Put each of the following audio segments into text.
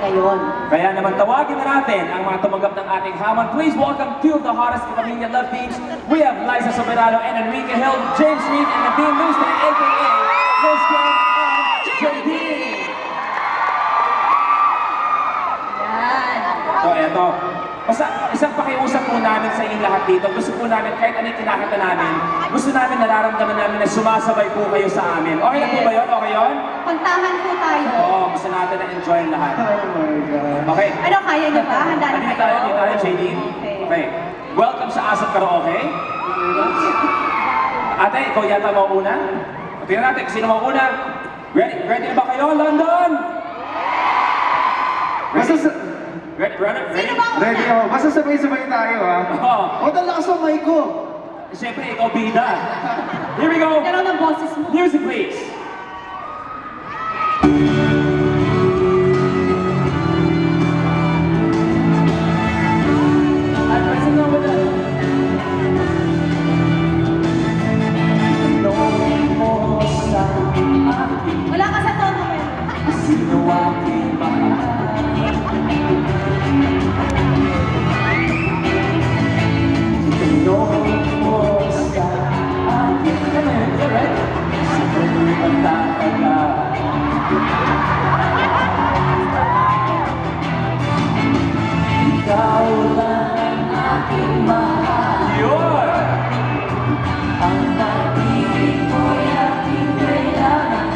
ngayon. Kaya naman tawagin na natin ang mga tumanggap ng ating hamon. Please welcome two of the hottest Kapamilya love teams. We have Liza Soberano and Enrique Hill, James Reed and Nadine Lustre, aka Lizken and JD. Yan. So eto, basta isang pakiusap po namin sa inyong lahat dito. Gusto po namin kahit ano yung kinakanta namin, gusto namin nararamdaman namin na sumasabay po kayo sa amin. Okay na po ba yun? Okay yun? Kantahan po tayo. Oo, gusto natin na enjoy ang lahat. Oh my God. Okay. Ano, kaya niyo ba? Handa na Dito kayo? tayo, JD. Okay. Welcome sa Asap Karaoke. Ate, ikaw yata mauuna. Tingnan natin kung sino mauuna. Ready na ba kayo, London? Basta sa... Ready? Sino ba una? Ready ako. Basta sabay-sabay tayo, ha? Oo. O, lakas ang mic ko. Siyempre, ikaw bida. Here we go. Gano'n ang boses mo. Music, please. Wala ka sa tono. Sino aking mahal? Itanong mo sa akin. Alright? Sino'y magtatagal? Ikaw lang ang aking mahal. Yun! Ang pag-ibig mo'y aking kailangan.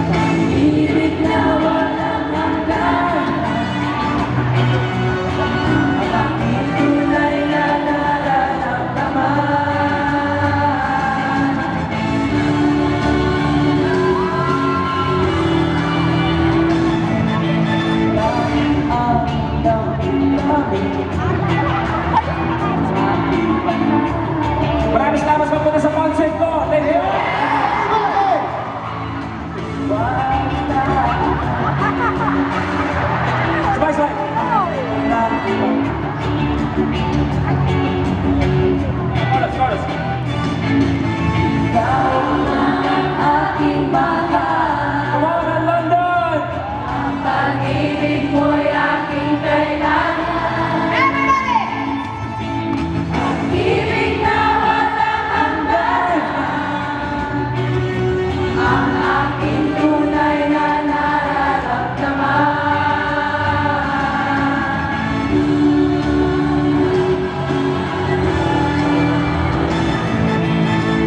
Pag-ibig na walang hanggan. Ang aking tunay na nararamdaman. Ang damdamin sa aking panahon. Maraming salamat sa punta sa concert ko. Thank you! Sabay! Chorus! Ikaw ang aking mahal. Come on, London! Ang pag-ibig mo'y aking kailangan. Everybody! Pag-ibig na walang hanggan. Ang aking tunay na nararamdaman.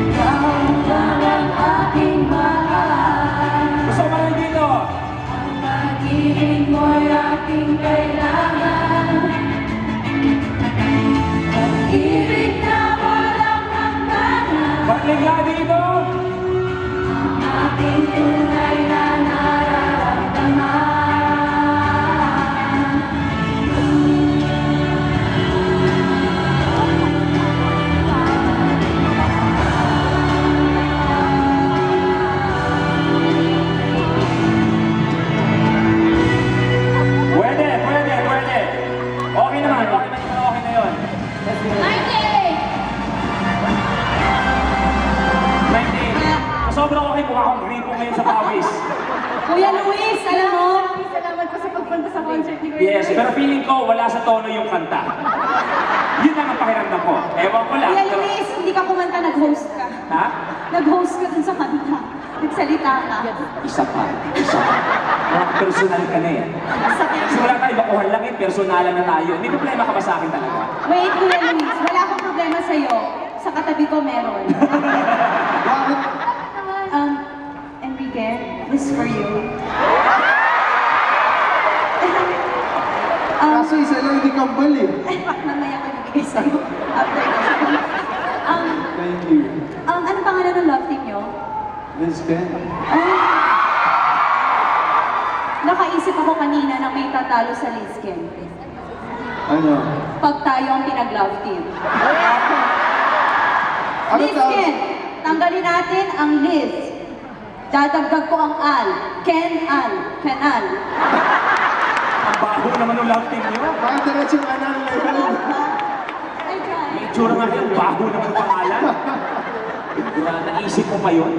Ikaw lang ang aking mahal. Gusto ko maraming dito. Ang pag-ibig mo'y aking kailangan. Pag-ibig na walang hanggan. Balik nga dito. Ang aking tunay na nararamdaman. Pwede. Okay naman na yun. 98. Sobrang okay, mukha akong gripo ngayon sa pawis. Kuya Luis, alam mo? Salamat po sa pagpunta sa concert ni Kuya Yes, pero feeling ko wala sa tono yung kanta. Yun lang ang pakiramdam ko. Ewan ko lang. Kuya Luis, hindi ka kumanta, nag-host ka. Ha? Nag-host ka dun sa kanta. Nagsalita ka. Isa pa. Mga personal ka na eh. Sakit. Simula tayo, bakuhan lang eh, personalan na tayo. May problema ka ba sa akin talaga? Wait, Kuya Luis, wala akong problema sa'yo. Sa katabi ko meron. Bakit? Enrique, this is for you. Kaso isa lang hindi kambal eh. Mamaya ko ibigay sa'yo. After the show. Thank you. Anong pangalan ng love team nyo? Lizken. Nakaisip ako kanina na may tatalo sa Lizken. Ano? Pag tayo ang pinag-love team. Ano Lizken, tanggalin natin ang Liz. Dadagdag ko ang Al. Ken-Al. Kenal. Ang baho naman ng love team nyo. Bakit diretsong anal na yun? Ay, God. May itsura nga kayo, baho naman ng pangalan. Naisip mo pa yun?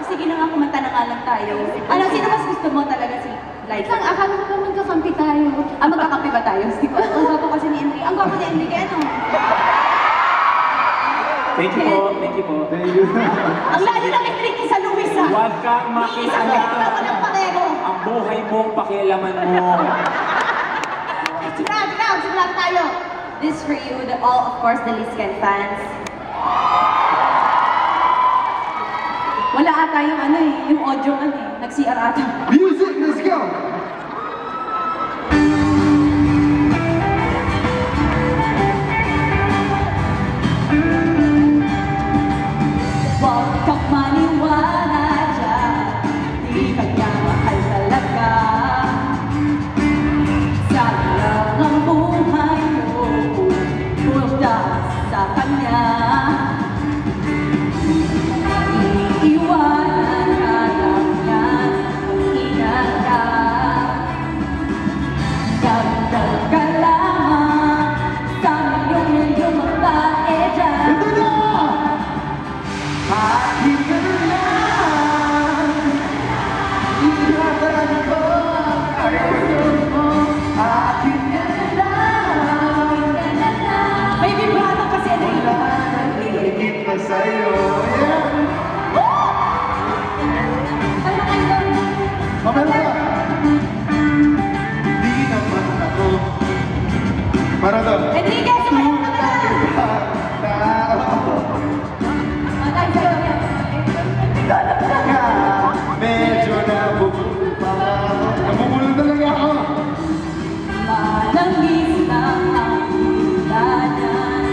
sige na nga, kumanta na nga lang tayo. Ano, sino mas gusto mo talaga si Liza? Lang, akala ko naman kakampi tayo. Magkakampi ba tayo? Ang gwapo kasi ni Enrique. Ang gwapo ni Enrique, ano? Thank you po, thank you po. Thank you. Ang lalo ng Enrique sa Luis, ha? Huwag kang Isang ganito makialam. ako ng pareho. Ang buhay mong pakialaman mo. Sigurado tayo. This for you, all, of course, the Liscan fans. Wala ata yung ano eh, yung audio ano eh, nag-CR ata. Music, let's go! Huwag kang maniwala dyan, di kanya mahal talaga. Sayang ang buhay mo, puro dahil sa kanya. Iiwanan ka lang yan, mag-ingat ka. Dagdag ka lamang sa milyong babae dyan. Ito na! Akin ka na lang. Ingatan ko ang puso mo. Akin ka na lang. May vibrato kasi Enrique. Wala nang higit pa sa'yo. Yeah! Ano kayo? Mamaya ka! Di naman ako. Para doon. Enrique, sumayaw ka na lang! Tayo sa'yo yan. Medyo nabubulol pa ako. Nabubulol talaga ako. Malangis na ang hulanan.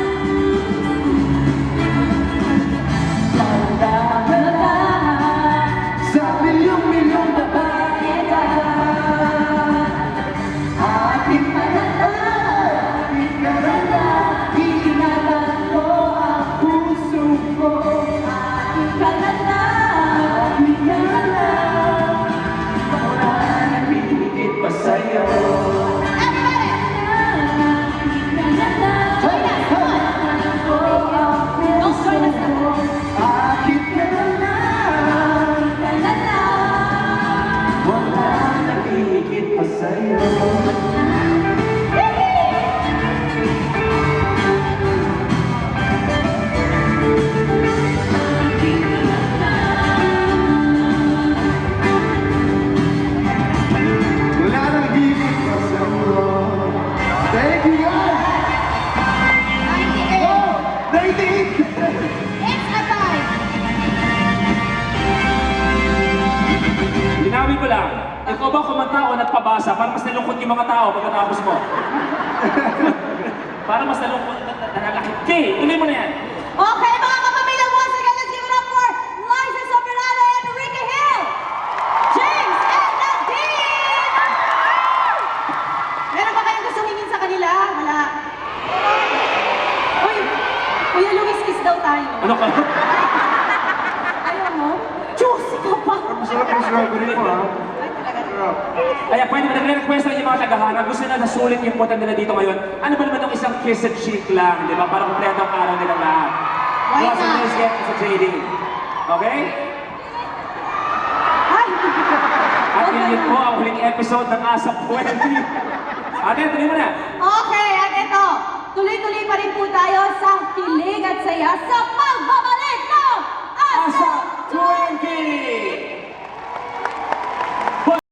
Dahan-dahan Sa milyong-milyong babae dyan. akin ka na lang. Akin ka na lang. Ingatan ko ang Puso ko. aking ka na lang. Akin ka na lang. Wala nang higit pa sa'yo. Akin ka na lang. Wala nang higit pa sa'yo. Wala nang higit pa sa'yo. Thank you guys! Oh! 98! Linawin ko lang, ikaw ba kumanta o nagpabasa para mas nalungkot yung mga tao pagkatapos mo? Para mas nalungkot, nanalakit ka eh. Tuloy mo na yan. Okay, mga kapamilya, once again, let's give it up for Liza Soberano and Enrique Hill! James and Nadine! Meron ba kayong gusto hingin sa kanila? Wala. Uy, Kuya Luis, kiss daw tayo. Ano ka? Ayaw mo? Juicy ka pa! Masarap yung strawberry mo ha. Ay, talaga. Kaya pwede ba nagre-request lang yung mga tagahanga, gusto na nasulit yung punta nila dito ngayon. Ano ba naman itong isang kiss and cheek lang, di ba? Para kumpleto ang araw nilang lahat. Why Plus, not? let's get sa JD. Okay? Ay! At yun po ang huling episode ng Asap 20. Ate, tuloy mo na. Okay, at ito, tuloy-tuloy pa rin po tayo sa kilig at saya sa pagbabalik ng Asap Asap 20!